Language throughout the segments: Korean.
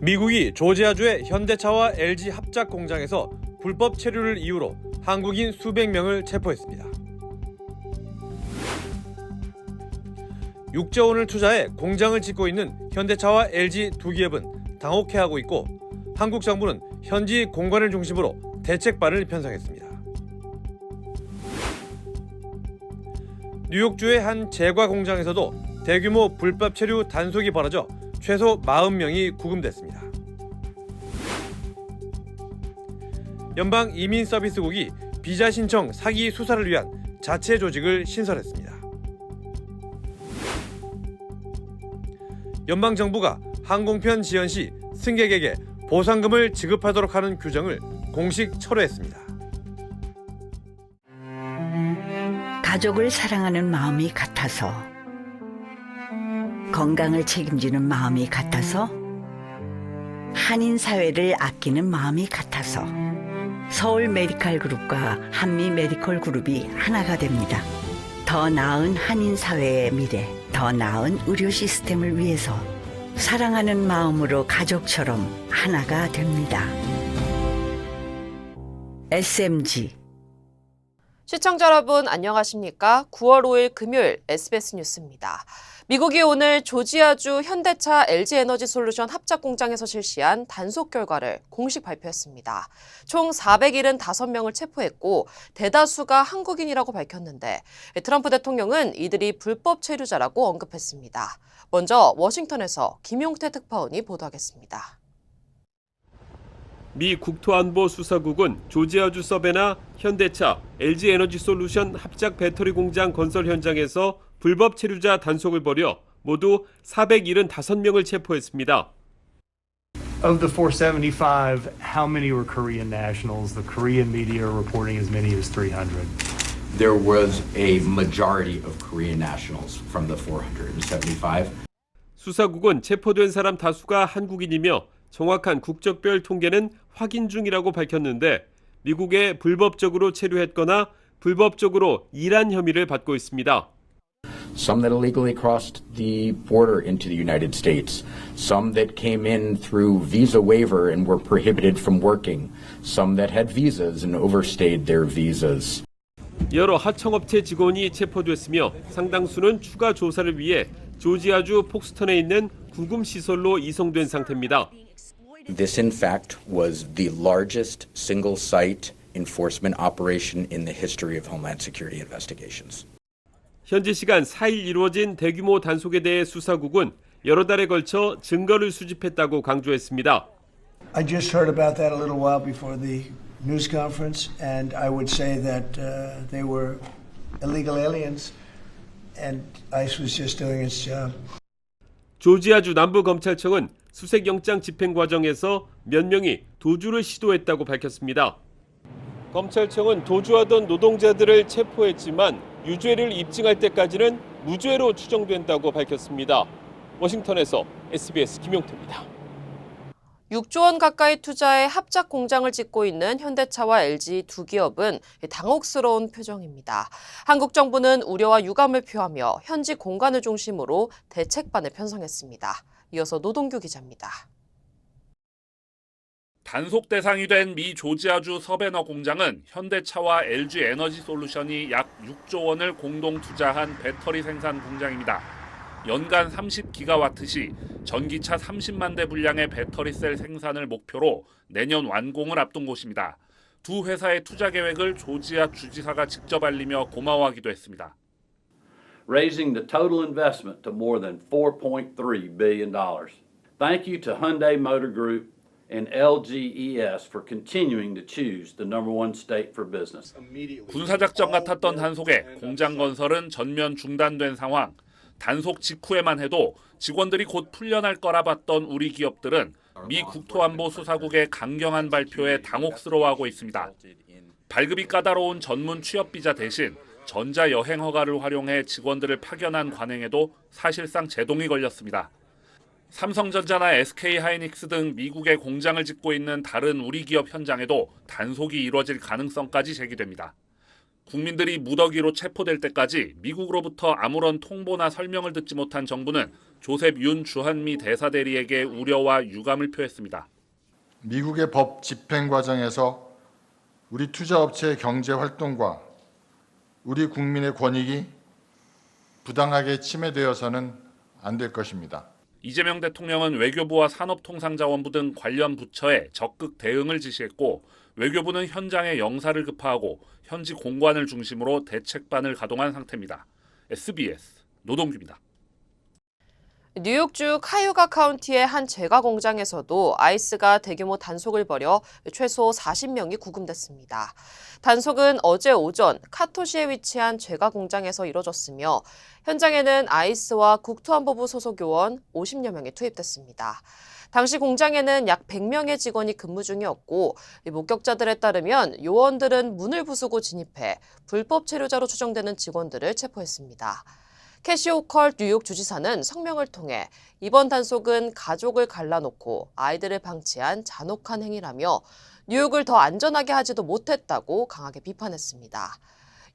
미국이 조지아주의 현대차와 LG 합작 공장에서 불법 체류를 이유로 한국인 수백 명을 체포했습니다. 6조 원을 투자해 공장을 짓고 있는 현대차와 LG 두 기업은 당혹해하고 있고 한국 정부는 현지 공관을 중심으로 대책반을 편성했습니다. 뉴욕주의 한 제과 공장에서도 대규모 불법 체류 단속이 벌어져 최소 40명이 구금됐습니다. 연방 이민 서비스국이 비자 신청 사기 수사를 위한 자체 조직을 신설했습니다. 연방 정부가 항공편 지연 시 승객에게 보상금을 지급하도록 하는 규정을 공식 철회했습니다. 가족을 사랑하는 마음이 같아서, 건강을 책임지는 마음이 같아서, 한인 사회를 아끼는 마음이 같아서 서울 메디칼 그룹과 한미 메디컬 그룹이 하나가 됩니다. 더 나은 한인 사회의 미래, 더 나은 의료 시스템을 위해서 사랑하는 마음으로 가족처럼 하나가 됩니다. SMG. 시청자 여러분 안녕하십니까? 9월 5일 금요일 SBS 뉴스입니다. 미국이 오늘 조지아주 현대차 LG에너지솔루션 합작공장에서 실시한 단속 결과를 공식 발표했습니다. 총 475명을 체포했고 대다수가 한국인이라고 밝혔는데 트럼프 대통령은 이들이 불법 체류자라고 언급했습니다. 먼저 워싱턴에서 김용태 특파원이 보도하겠습니다. 미 국토안보수사국은 조지아주 서베나 현대차 LG에너지솔루션 합작 배터리 공장 건설 현장에서 불법 체류자 단속을 벌여 모두 475명을 체포했습니다. Of the 475, how many were Korean nationals? The Korean media are reporting as many as 300. There was a majority of Korean nationals from the 475. 수사국은 체포된 사람 다수가 한국인이며 정확한 국적별 통계는 확인 중이라고 밝혔는데 미국에 불법적으로 체류했거나 불법적으로 일한 혐의를 받고 있습니다. Some that illegally crossed the border into the United States. Some that came in through visa waiver and were prohibited from working. Some that had visas and overstayed their visas. 여러 하청업체 직원이 체포됐으며 상당수는 추가 조사를 위해 조지아주 폭스턴에 있는 구금시설로 이송된 상태입니다. This, in fact, was the largest single-site enforcement operation in the history of Homeland Security investigations. 현지 시간 4일 이루어진 대규모 단속에 대해 수사국은 여러 달에 걸쳐 증거를 수집했다고 강조했습니다. I just heard about that a little while before the news conference, and I would say that they were illegal aliens, and ICE was just doing its job. 조지아주 남부검찰청은 수색영장 집행 과정에서 몇 명이 도주를 시도했다고 밝혔습니다. 검찰청은 도주하던 노동자들을 체포했지만 유죄를 입증할 때까지는 무죄로 추정된다고 밝혔습니다. 워싱턴에서 SBS 김용태입니다. 6조 원 가까이 투자해 합작 공장을 짓고 있는 현대차와 LG 두 기업은 당혹스러운 표정입니다. 한국 정부는 우려와 유감을 표하며 현지 공간을 중심으로 대책반을 편성했습니다. 이어서 노동규 기자입니다. 단속 대상이 된 미 조지아주 서베너 공장은 현대차와 LG에너지솔루션이 약 6조 원을 공동 투자한 배터리 생산 공장입니다. 연간 30기가와트 시 전기차 30만 대 분량의 배터리 셀 생산을 목표로 내년 완공을 앞둔 곳입니다. 두 회사의 투자 계획을 조지아 주지사가 직접 알리며 고마워하기도 했습니다. Raising the total investment to more than $4.3 billion. Thank you to Hyundai Motor Group and LGES for continuing to choose the number one state for business. 군사작전 같았던 단속에 공장 건설은 전면 중단된 상황. 단속 직후에만 해도 직원들이 곧 풀려날 거라 봤던 우리 기업들은 미 국토안보수사국의 강경한 발표에 당혹스러워하고 있습니다. 발급이 까다로운 전문 취업비자 대신 전자여행 허가를 활용해 직원들을 파견한 관행에도 사실상 제동이 걸렸습니다. 삼성전자나 SK하이닉스 등 미국에 공장을 짓고 있는 다른 우리 기업 현장에도 단속이 이루어질 가능성까지 제기됩니다. 국민들이 무더기로 체포될 때까지 미국으로부터 아무런 통보나 설명을 듣지 못한 정부는 조셉 윤 주한미 대사대리에게 우려와 유감을 표했습니다. 미국의 법 집행 과정에서 우리 투자업체의 경제 활동과 우리 국민의 권익이 부당하게 침해되어서는 안 될 것입니다. 이재명 대통령은 외교부와 산업통상자원부 등 관련 부처에 적극 대응을 지시했고 외교부는 현장에 영사를 급파하고 현지 공관을 중심으로 대책반을 가동한 상태입니다. SBS 노동규입니다. 뉴욕주 카유가 카운티의 한 제과 공장에서도 아이스가 대규모 단속을 벌여 최소 40명이 구금됐습니다. 단속은 어제 오전 카토시에 위치한 제과 공장에서 이뤄졌으며 현장에는 아이스와 국토안보부 소속 요원 50여 명이 투입됐습니다. 당시 공장에는 약 100명의 직원이 근무 중이었고 목격자들에 따르면 요원들은 문을 부수고 진입해 불법 체류자로 추정되는 직원들을 체포했습니다. 캐시 호컬 뉴욕 주지사는 성명을 통해 이번 단속은 가족을 갈라놓고 아이들을 방치한 잔혹한 행위라며 뉴욕을 더 안전하게 하지도 못했다고 강하게 비판했습니다.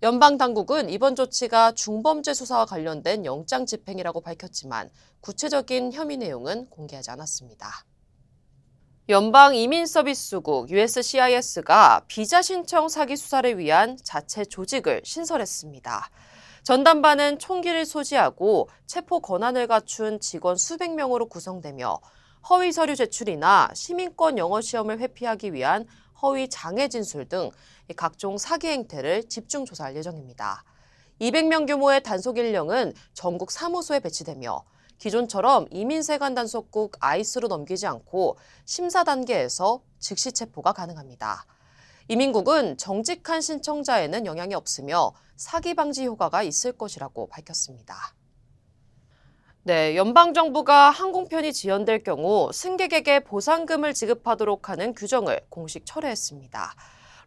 연방 당국은 이번 조치가 중범죄 수사와 관련된 영장 집행이라고 밝혔지만 구체적인 혐의 내용은 공개하지 않았습니다. 연방 이민서비스국 USCIS가 비자 신청 사기 수사를 위한 자체 조직을 신설했습니다. 전담반은 총기를 소지하고 체포 권한을 갖춘 직원 수백 명으로 구성되며 허위 서류 제출이나 시민권 영어 시험을 회피하기 위한 허위 장애 진술 등 각종 사기 행태를 집중 조사할 예정입니다. 200명 규모의 단속 인력은 전국 사무소에 배치되며 기존처럼 이민세관 단속국 아이스로 넘기지 않고 심사 단계에서 즉시 체포가 가능합니다. 이민국은 정직한 신청자에는 영향이 없으며 사기 방지 효과가 있을 것이라고 밝혔습니다. 네, 연방정부가 항공편이 지연될 경우 승객에게 보상금을 지급하도록 하는 규정을 공식 철회했습니다.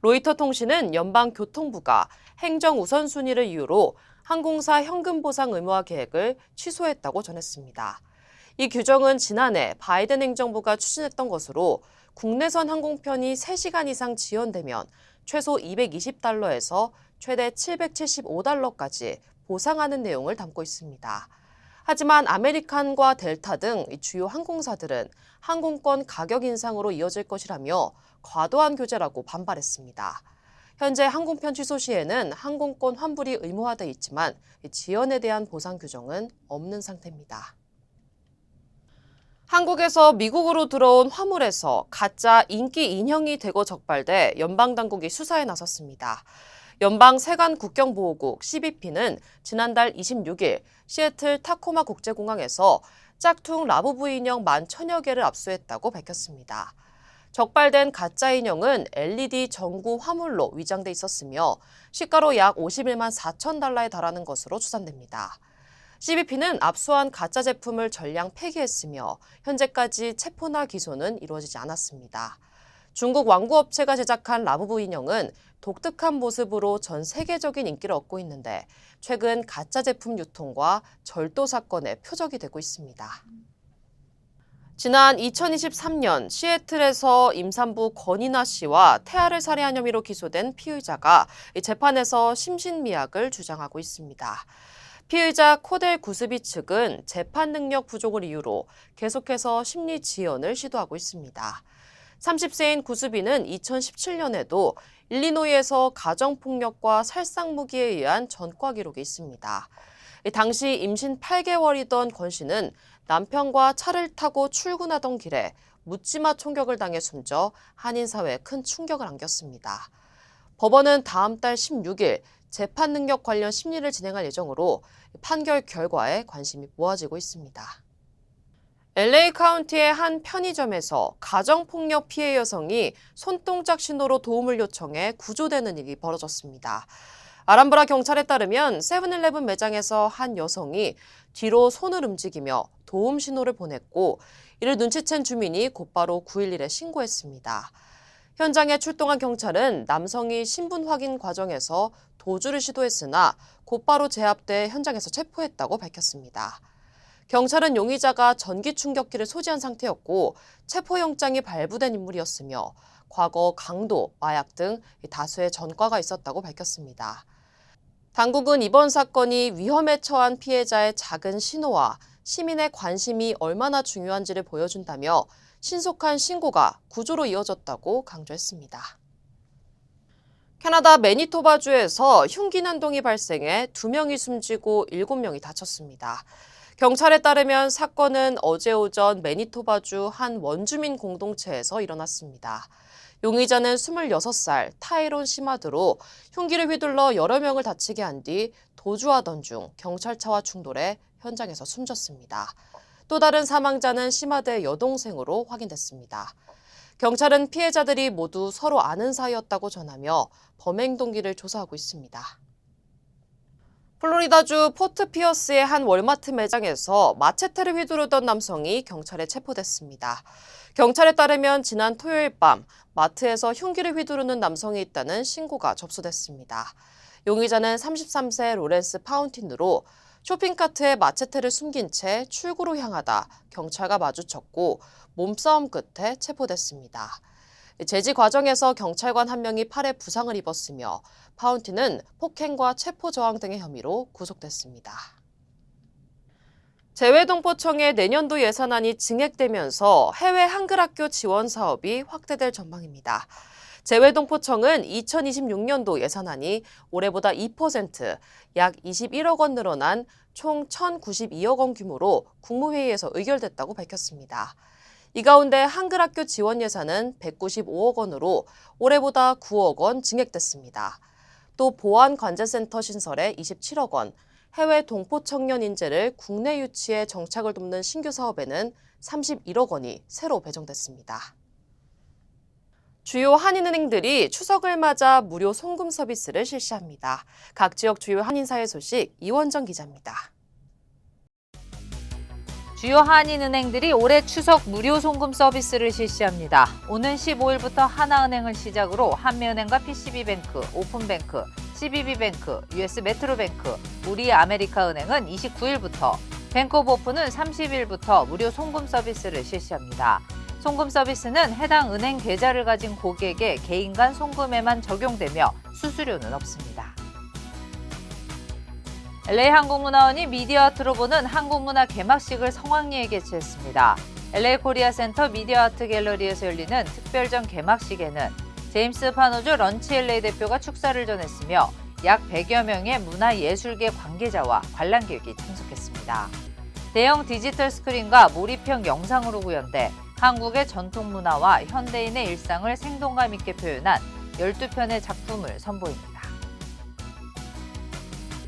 로이터 통신은 연방교통부가 행정 우선순위를 이유로 항공사 현금 보상 의무화 계획을 취소했다고 전했습니다. 이 규정은 지난해 바이든 행정부가 추진했던 것으로 국내선 항공편이 3시간 이상 지연되면 최소 220달러에서 최대 775달러까지 보상하는 내용을 담고 있습니다. 하지만 아메리칸과 델타 등 주요 항공사들은 항공권 가격 인상으로 이어질 것이라며 과도한 규제라고 반발했습니다. 현재 항공편 취소 시에는 항공권 환불이 의무화돼 있지만 지연에 대한 보상 규정은 없는 상태입니다. 한국에서 미국으로 들어온 화물에서 가짜 인기 인형이 대거 적발돼 연방당국이 수사에 나섰습니다. 연방세관 국경보호국 CBP는 지난달 26일 시애틀 타코마 국제공항에서 짝퉁 라부부 인형 11,000여 개를 압수했다고 밝혔습니다. 적발된 가짜 인형은 LED 전구 화물로 위장돼 있었으며 시가로 약 51만 4천 달러에 달하는 것으로 추산됩니다. CBP는 압수한 가짜 제품을 전량 폐기했으며 현재까지 체포나 기소는 이루어지지 않았습니다. 중국 완구업체가 제작한 라부부 인형은 독특한 모습으로 전 세계적인 인기를 얻고 있는데 최근 가짜 제품 유통과 절도 사건의 표적이 되고 있습니다. 지난 2023년 시애틀에서 임산부 권이나 씨와 태아를 살해한 혐의로 기소된 피의자가 재판에서 심신미약을 주장하고 있습니다. 피의자 코델 구스비 측은 재판 능력 부족을 이유로 계속해서 심리 지연을 시도하고 있습니다. 30세인 구스비는 2017년에도 일리노이에서 가정폭력과 살상무기에 의한 전과 기록이 있습니다. 당시 임신 8개월이던 권 씨는 남편과 차를 타고 출근하던 길에 묻지마 총격을 당해 숨져 한인사회에 큰 충격을 안겼습니다. 법원은 다음 달 16일 재판 능력 관련 심리를 진행할 예정으로 판결 결과에 관심이 모아지고 있습니다. LA 카운티의 한 편의점에서 가정폭력 피해 여성이 손동작 신호로 도움을 요청해 구조되는 일이 벌어졌습니다. 아람브라 경찰에 따르면 세븐일레븐 매장에서 한 여성이 뒤로 손을 움직이며 도움 신호를 보냈고 이를 눈치챈 주민이 곧바로 911에 신고했습니다. 현장에 출동한 경찰은 남성이 신분 확인 과정에서 도주를 시도했으나 곧바로 제압돼 현장에서 체포했다고 밝혔습니다. 경찰은 용의자가 전기 충격기를 소지한 상태였고 체포영장이 발부된 인물이었으며 과거 강도, 마약 등 다수의 전과가 있었다고 밝혔습니다. 당국은 이번 사건이 위험에 처한 피해자의 작은 신호와 시민의 관심이 얼마나 중요한지를 보여준다며 신속한 신고가 구조로 이어졌다고 강조했습니다. 캐나다 매니토바주에서 흉기 난동이 발생해 2명이 숨지고 7명이 다쳤습니다. 경찰에 따르면 사건은 어제 오전 매니토바주 한 원주민 공동체에서 일어났습니다. 용의자는 26살 타이론 시마드로 흉기를 휘둘러 여러 명을 다치게 한 뒤 도주하던 중 경찰차와 충돌해 현장에서 숨졌습니다. 또 다른 사망자는 시마드의 여동생으로 확인됐습니다. 경찰은 피해자들이 모두 서로 아는 사이였다고 전하며 범행 동기를 조사하고 있습니다. 플로리다주 포트 피어스의 한 월마트 매장에서 마체테를 휘두르던 남성이 경찰에 체포됐습니다. 경찰에 따르면 지난 토요일 밤 마트에서 흉기를 휘두르는 남성이 있다는 신고가 접수됐습니다. 용의자는 33세 로렌스 파운틴으로 쇼핑카트에 마체테를 숨긴 채 출구로 향하다 경찰과 마주쳤고 몸싸움 끝에 체포됐습니다. 제지 과정에서 경찰관 한 명이 팔에 부상을 입었으며 파운틴은 폭행과 체포저항 등의 혐의로 구속됐습니다. 재외동포청의 내년도 예산안이 증액되면서 해외 한글학교 지원 사업이 확대될 전망입니다. 재외동포청은 2026년도 예산안이 올해보다 2%, 약 21억 원 늘어난 총 1,092억 원 규모로 국무회의에서 의결됐다고 밝혔습니다. 이 가운데 한글학교 지원 예산은 195억 원으로 올해보다 9억 원 증액됐습니다. 또 보안관제센터 신설에 27억 원, 해외 동포 청년 인재를 국내 유치에 정착을 돕는 신규 사업에는 31억 원이 새로 배정됐습니다. 주요 한인은행들이 추석을 맞아 무료 송금 서비스를 실시합니다. 각 지역 주요 한인사회 소식 이원정 기자입니다. 주요 한인은행들이 올해 추석 무료 송금 서비스를 실시합니다. 오는 15일부터 하나은행을 시작으로 한미은행과 PCB뱅크, 오픈뱅크, CBB뱅크, US메트로뱅크, 우리아메리카은행은 29일부터, 뱅크 오브 오픈은 30일부터 무료 송금 서비스를 실시합니다. 송금 서비스는 해당 은행 계좌를 가진 고객의 개인 간 송금에만 적용되며 수수료는 없습니다. LA 한국문화원이 미디어아트로 보는 한국문화 개막식을 성황리에 개최했습니다. LA 코리아 센터 미디어아트 갤러리에서 열리는 특별전 개막식에는 제임스 파노조 런치 LA 대표가 축사를 전했으며 약 100여 명의 문화예술계 관계자와 관람객이 참석했습니다. 대형 디지털 스크린과 몰입형 영상으로 구현돼 한국의 전통 문화와 현대인의 일상을 생동감 있게 표현한 12편의 작품을 선보입니다.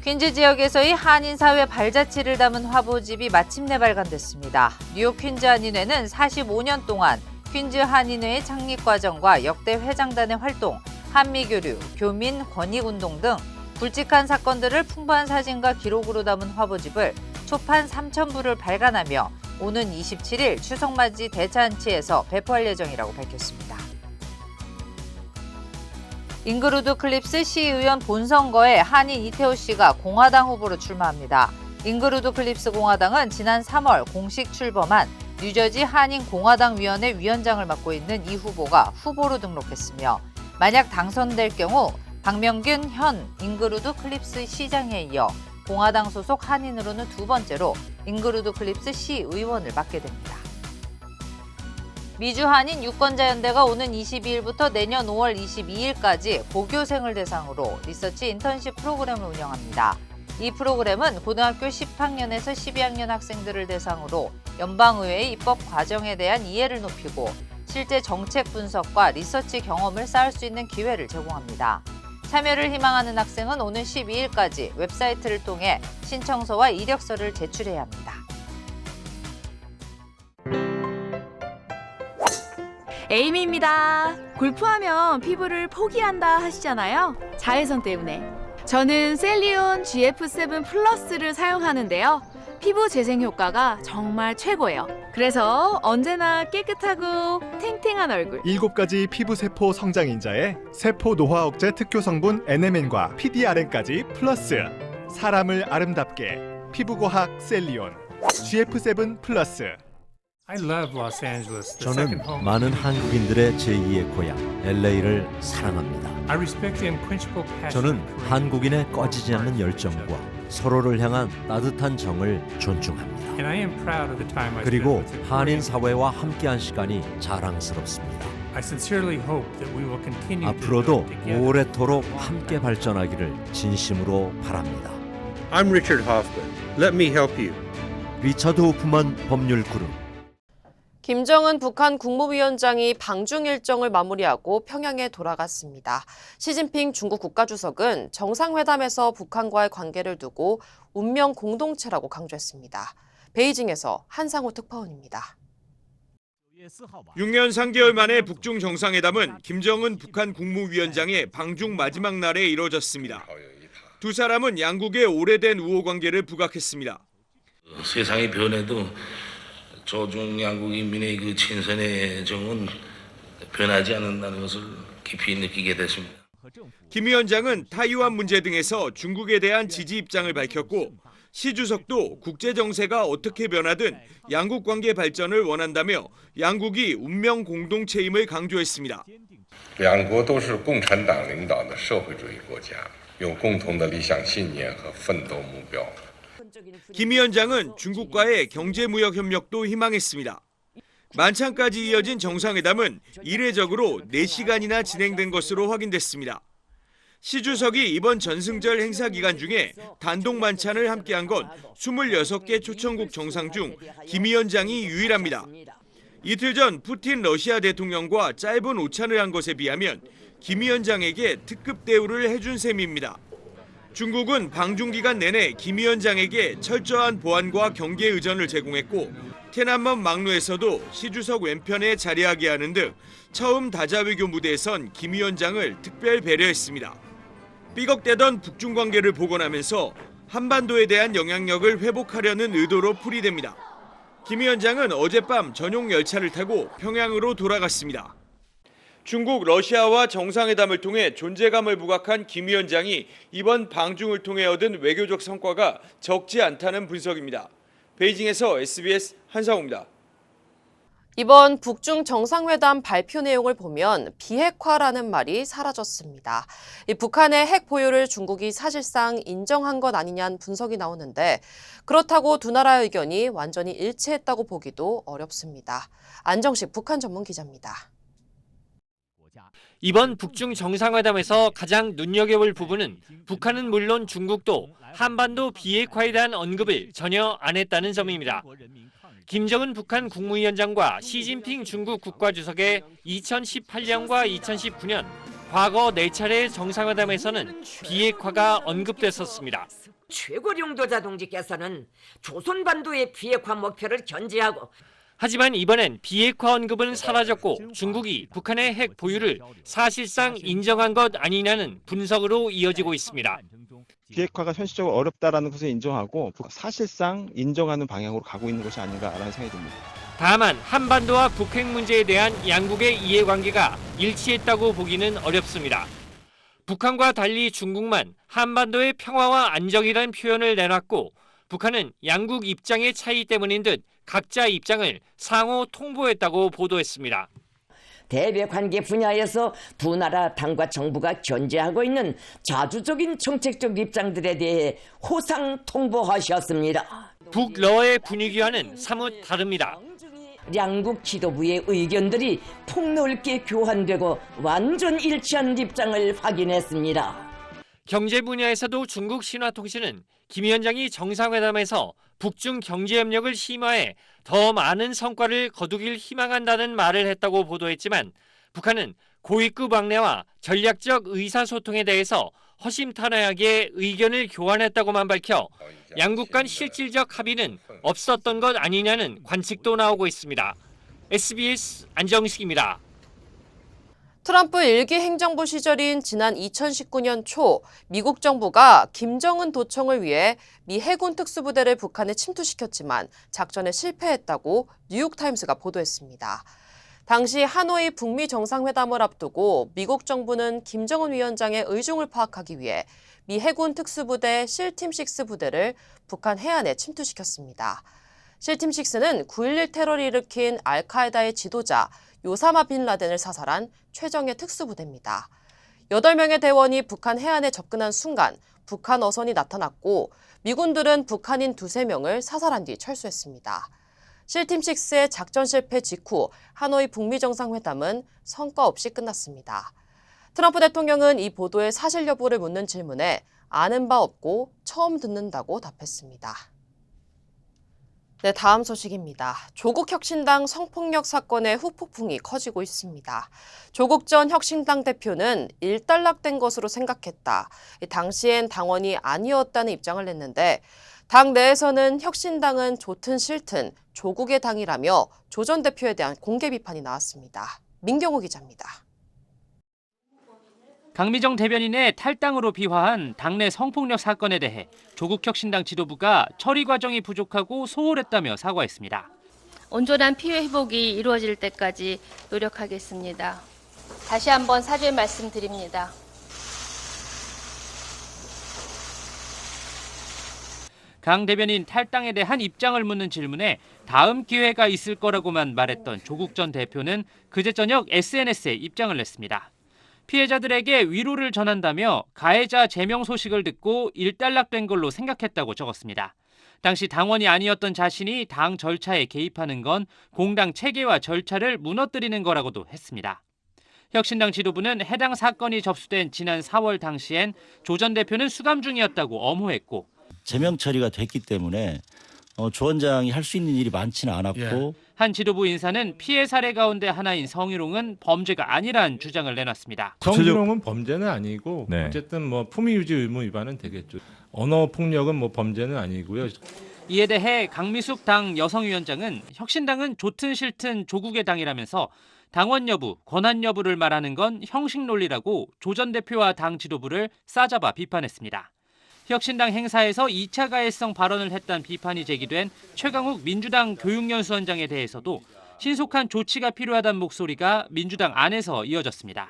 퀸즈 지역에서의 한인사회 발자취를 담은 화보집이 마침내 발간됐습니다. 뉴욕 퀸즈 한인회는 45년 동안 퀸즈 한인회의 창립 과정과 역대 회장단의 활동, 한미교류, 교민, 권익운동 등 굵직한 사건들을 풍부한 사진과 기록으로 담은 화보집을 초판 3,000부를 발간하며 오는 27일 추석맞이 대잔치에서 배포할 예정이라고 밝혔습니다. 잉그루드 클립스 시의원 본선거에 한인 이태호 씨가 공화당 후보로 출마합니다. 잉그루드 클립스 공화당은 지난 3월 공식 출범한 뉴저지 한인공화당위원회 위원장을 맡고 있는 이 후보가 후보로 등록했으며 만약 당선될 경우 박명균 현 잉그루드 클립스 시장에 이어 공화당 소속 한인으로는 두 번째로 잉그루드 클립스 시의원을 맡게 됩니다. 미주 한인 유권자연대가 오는 22일부터 내년 5월 22일까지 고교생을 대상으로 리서치 인턴십 프로그램을 운영합니다. 이 프로그램은 고등학교 10학년에서 12학년 학생들을 대상으로 연방의회의 입법 과정에 대한 이해를 높이고 실제 정책 분석과 리서치 경험을 쌓을 수 있는 기회를 제공합니다. 참여를 희망하는 학생은 오는 12일까지 웹사이트를 통해 신청서와 이력서를 제출해야 합니다. 에이미입니다. 골프하면 피부를 포기한다 하시잖아요. 자외선 때문에. 저는 셀리온 GF7 플러스를 사용하는데요. 피부 재생 효과가 정말 최고예요. 그래서 언제나 깨끗하고 탱탱한 얼굴. 7가지 피부세포 성장인자에 세포 노화 억제 특효 성분 NMN과 PDRN까지 플러스. 사람을 아름답게 피부과학 셀리온 GF7 플러스. I love Los Angeles, the 저는 second home. 많은 한국인들의 제2의 고향 LA를 사랑합니다. I respect the unquenchable passion. 저는 of Koreans. 한국인의 꺼지지 않는 열정과 서로를 향한 따뜻한 정을 존중합니다. And I am proud of the time I spent 그리고 with the 한인 Korean. 사회와 함께한 시간이 자랑스럽습니다. I sincerely hope that we will continue to 앞으로도 build together. 오래도록 함께 발전하기를 진심으로 바랍니다. I'm Richard Hoffman. Let me help you. 리처드 호프만 법률그룹. 김정은 북한 국무위원장이 방중 일정을 마무리하고 평양에 돌아갔습니다. 시진핑 중국 국가주석은 정상회담에서 북한과의 관계를 두고 운명 공동체라고 강조했습니다. 베이징에서 한상호 특파원입니다. 6년 3개월 만에 북중 정상회담은 김정은 북한 국무위원장의 방중 마지막 날에 이뤄졌습니다. 두 사람은 양국의 오래된 우호 관계를 부각했습니다. 세상이 변해도 조중 양국 인민의 그 친선의 정은 변하지 않는다는 것을 깊이 느끼게 됐습니다. 김 위원장은 타이완 문제 등에서 중국에 대한 지지 입장을 밝혔고 시 주석도 국제 정세가 어떻게 변하든 양국 관계 발전을 원한다며 양국이 운명 공동체임을 강조했습니다. 两国都是共产党领导的社会主义国家，有共同的理想信念和奋斗目标。 김 위원장은 중국과의 경제무역 협력도 희망했습니다. 만찬까지 이어진 정상회담은 이례적으로 4시간이나 진행된 것으로 확인됐습니다. 시 주석이 이번 전승절 행사 기간 중에 단독 만찬을 함께한 건 26개 초청국 정상 중 김 위원장이 유일합니다. 이틀 전 푸틴 러시아 대통령과 짧은 오찬을 한 것에 비하면 김 위원장에게 특급 대우를 해준 셈입니다. 중국은 방중 기간 내내 김 위원장에게 철저한 보안과 경계 의전을 제공했고天安문 막루에서도 시 주석 왼편에 자리하게 하는 등 처음 다자외교 무대에선 김 위원장을 특별 배려했습니다. 삐걱대던 북중 관계를 복원하면서 한반도에 대한 영향력을 회복하려는 의도로 풀이됩니다. 김 위원장은 어젯밤 전용 열차를 타고 평양으로 돌아갔습니다. 중국, 러시아와 정상회담을 통해 존재감을 부각한 김 위원장이 이번 방중을 통해 얻은 외교적 성과가 적지 않다는 분석입니다. 베이징에서 SBS 한상호입니다. 이번 북중 정상회담 발표 내용을 보면 비핵화라는 말이 사라졌습니다. 북한의 핵 보유를 중국이 사실상 인정한 것 아니냐는 분석이 나오는데 그렇다고 두 나라 의견이 완전히 일치했다고 보기도 어렵습니다. 안정식 북한 전문 기자입니다. 이번 북중 정상회담에서 가장 눈여겨볼 부분은 북한은 물론 중국도 한반도 비핵화에 대한 언급을 전혀 안 했다는 점입니다. 김정은 북한 국무위원장과 시진핑 중국 국가주석의 2018년과 2019년 과거 4차례 정상회담에서는 비핵화가 언급됐었습니다. 최고령도자 동지께서는 조선반도의 비핵화 목표를 견지하고 하지만 이번엔 비핵화 언급은 사라졌고 중국이 북한의 핵 보유를 사실상 인정한 것 아니냐는 분석으로 이어지고 있습니다. 비핵화가 현실적으로 어렵다라는 것을 인정하고 사실상 인정하는 방향으로 가고 있는 것이 아닌가라는 생각이 듭니다. 다만 한반도와 북핵 문제에 대한 양국의 이해관계가 일치했다고 보기는 어렵습니다. 북한과 달리 중국만 한반도의 평화와 안정이라는 표현을 내놨고 북한은 양국 입장의 차이 때문인 듯 각자 입장을 상호 통보했다고 보도했습니다. 대외 관계 분야에서 두 나라 당과 정부가 견제하고 있는 자주적인 정책적 입장들에 대해 호상 통보하셨습니다. 북러의 분위기와는 사뭇 다릅니다. 양국 지도부의 의견들이 폭넓게 교환되고 완전 일치한 입장을 확인했습니다. 경제 분야에서도 중국 신화통신은 김 위원장이 정상회담에서 북중 경제협력을 심화해 더 많은 성과를 거두길 희망한다는 말을 했다고 보도했지만 북한은 고위급 왕래와 전략적 의사소통에 대해서 허심탄회하게 의견을 교환했다고만 밝혀 양국 간 실질적 합의는 없었던 것 아니냐는 관측도 나오고 있습니다. SBS 안정식입니다. 트럼프 1기 행정부 시절인 지난 2019년 초 미국 정부가 김정은 도청을 위해 미 해군 특수부대를 북한에 침투시켰지만 작전에 실패했다고 뉴욕타임스가 보도했습니다. 당시 하노이 북미 정상회담을 앞두고 미국 정부는 김정은 위원장의 의중을 파악하기 위해 미 해군 특수부대 실팀6 부대를 북한 해안에 침투시켰습니다. 실팀6는 9.11 테러를 일으킨 알카에다의 지도자 요사마 빈 라덴을 사살한 최정예 특수부대입니다. 8명의 대원이 북한 해안에 접근한 순간 북한 어선이 나타났고 미군들은 북한인 2~3명을 사살한 뒤 철수했습니다. 실팀6의 작전 실패 직후 하노이 북미 정상회담은 성과 없이 끝났습니다. 트럼프 대통령은 이 보도의 사실 여부를 묻는 질문에 아는 바 없고 처음 듣는다고 답했습니다. 네, 다음 소식입니다. 조국 혁신당 성폭력 사건의 후폭풍이 커지고 있습니다. 조국 전 혁신당 대표는 일단락된 것으로 생각했다. 당시엔 당원이 아니었다는 입장을 냈는데 당 내에서는 혁신당은 좋든 싫든 조국의 당이라며 조 전 대표에 대한 공개 비판이 나왔습니다. 민경호 기자입니다. 강미정 대변인의 탈당으로 비화한 당내 성폭력 사건에 대해 조국 혁신당 지도부가 처리 과정이 부족하고 소홀했다며 사과했습니다. 온전한 피해 회복이 이루어질 때까지 노력하겠습니다. 다시 한번 사죄 말씀드립니다. 강 대변인 탈당에 대한 입장을 묻는 질문에 다음 기회가 있을 거라고만 말했던 조국 전 대표는 그제 저녁 SNS에 입장을 냈습니다. 피해자들에게 위로를 전한다며 가해자 제명 소식을 듣고 일단락된 걸로 생각했다고 적었습니다. 당시 당원이 아니었던 자신이 당 절차에 개입하는 건 공당 체계와 절차를 무너뜨리는 거라고도 했습니다. 혁신당 지도부는 해당 사건이 접수된 지난 4월 당시엔 조 전 대표는 수감 중이었다고 엄호했고 제명 처리가 됐기 때문에 조 원장이 할 수 있는 일이 많지는 않았고 한 지도부 인사는 피해 사례 가운데 하나인 성희롱은 범죄가 아니란 주장을 내놨습니다. 성희롱은 범죄는 아니고 네. 어쨌든 뭐 품위유지 의무 위반은 되겠죠. 언어 폭력은 뭐 범죄는 아니고요. 이에 대해 강미숙 당 여성위원장은 혁신당은 좋든 싫든 조국의 당이라면서 당원 여부, 권한 여부를 말하는 건 형식 논리라고 조 전 대표와 당 지도부를 싸잡아 비판했습니다. 혁신당 행사에서 2차 가해성 발언을 했다는 비판이 제기된 최강욱 민주당 교육연수원장에 대해서도 신속한 조치가 필요하다는 목소리가 민주당 안에서 이어졌습니다.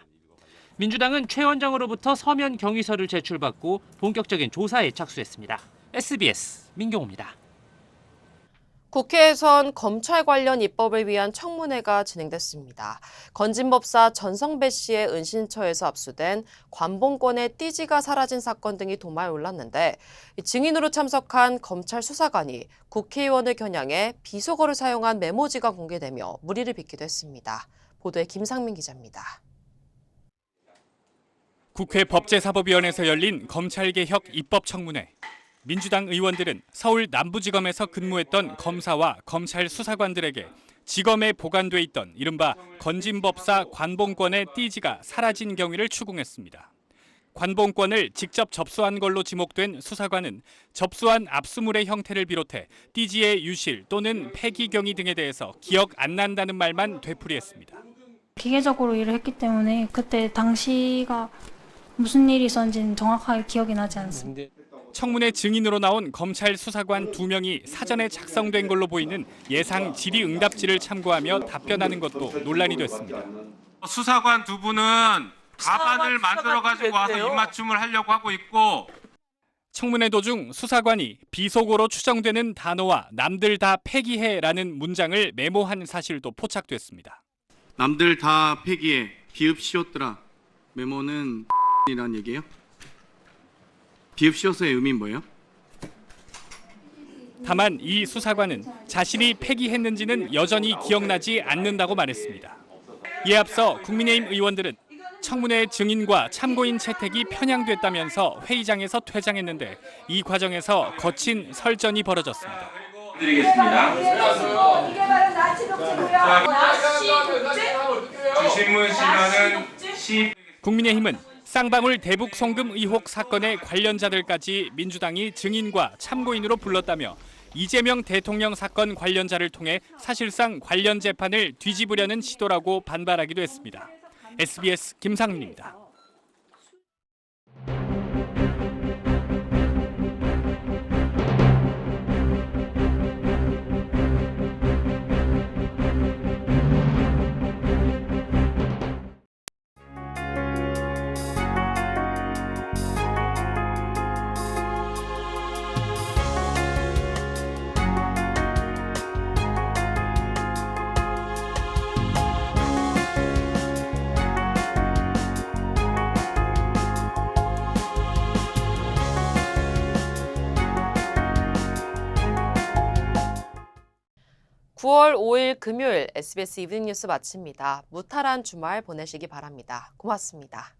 민주당은 최 원장으로부터 서면 경위서를 제출받고 본격적인 조사에 착수했습니다. SBS 민경호입니다. 국회에선 검찰 관련 입법을 위한 청문회가 진행됐습니다. 건진법사 전성배 씨의 은신처에서 압수된 관봉권의 띠지가 사라진 사건 등이 도마에 올랐는데 증인으로 참석한 검찰 수사관이 국회의원을 겨냥해 비속어를 사용한 메모지가 공개되며 물의를 빚기도 했습니다. 보도에 김상민 기자입니다. 국회 법제사법위원회에서 열린 검찰개혁 입법청문회. 민주당 의원들은 서울 남부지검에서 근무했던 검사와 검찰 수사관들에게 지검에 보관돼 있던 이른바 건진법사 관봉권의 띠지가 사라진 경위를 추궁했습니다. 관봉권을 직접 접수한 걸로 지목된 수사관은 접수한 압수물의 형태를 비롯해 띠지의 유실 또는 폐기 경위 등에 대해서 기억 안 난다는 말만 되풀이했습니다. 기계적으로 일을 했기 때문에 그때 당시가 무슨 일이 있었는지는 정확하게 기억이 나지 않습니다. 청문회 증인으로 나온 검찰 수사관 2명이 사전에 작성된 걸로 보이는 예상 질의응답지를 참고하며 답변하는 것도 논란이 됐습니다. 수사관 두 분은 가반을 만들어가지고 와서 입맞춤을 하려고 하고 있고 청문회 도중 수사관이 비속어로 추정되는 단어와 남들 다 폐기해라는 문장을 메모한 사실도 포착됐습니다. 남들 다 폐기해 비읍 씌웠더라. 메모는 이란 얘기예요? 비읍 씌워서의 의미는 뭐예요? 다만 이 수사관은 자신이 폐기했는지는 여전히 기억나지 않는다고 말했습니다. 이에 앞서 국민의힘 의원들은 청문회 증인과 참고인 채택이 편향됐다면서 회의장에서 퇴장했는데 이 과정에서 거친 설전이 벌어졌습니다. 드리겠습니다. 주신문 시간은 국민의힘은 쌍방울 대북 송금 의혹 사건의 관련자들까지 민주당이 증인과 참고인으로 불렀다며 이재명 대통령 사건 관련자를 통해 사실상 관련 재판을 뒤집으려는 시도라고 반발하기도 했습니다. SBS 김상민입니다. 9월 5일 금요일 SBS 이브닝 뉴스 마칩니다. 무탈한 주말 보내시기 바랍니다. 고맙습니다.